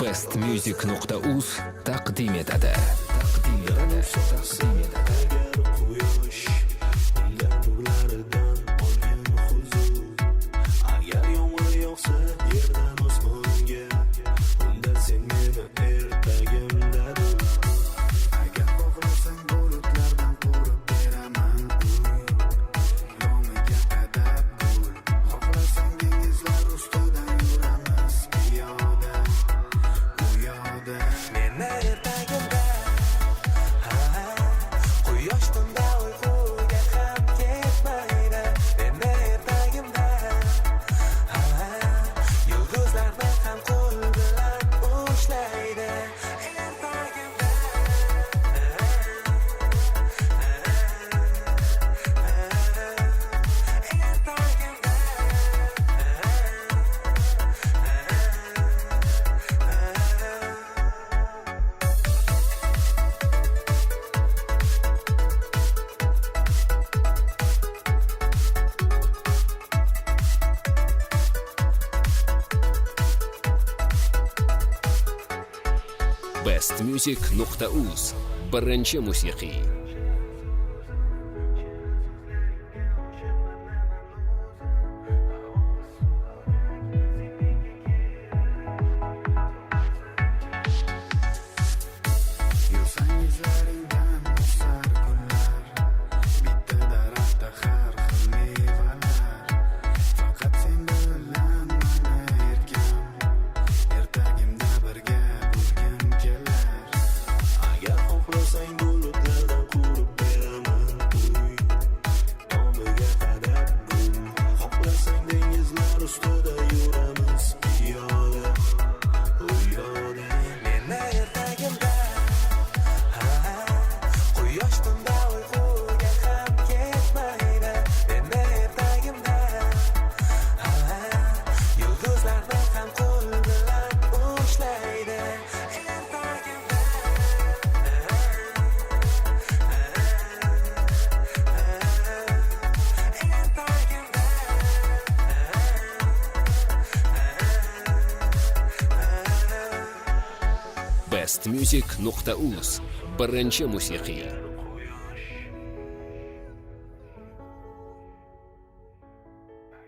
bestmusic.uz taqdim etadi. Agar yomg'ir yog'sa yerdan osmonga, unda sen meni ertagimda dur. Agar xohlasang bulutlardan qurib beraman uy, yomiga qadab gul. Xohlasang dengizlar ustidan yuramiz piyoda, u yoqda. Meni ertagimda quyosh tunda uyquga ham ketmaydi. Meni ertagimda yulduzlarni ham qo'l bilan ushlaydi. bestmusic.uz birinchi musiqiy Yursang izlaringdan o'sar kunlar, bitta daraxtda har xil mevalar. Faqat sen bilan mana erkam, ertagimda birga bo'lgim kelar. Agar xohlasang bulutlardan qurib beraman uy, tomiga qadab gul. Xohlasang dengizlar ustida yuramiz piyoda, u yoqda. Meni ertagimda quyosh tunda uyquga ham ketmaydi. Meni ertagimda yulduzlarni ham qo'l bilan ushlaydi. bestmusic.uz birinchi musiqiy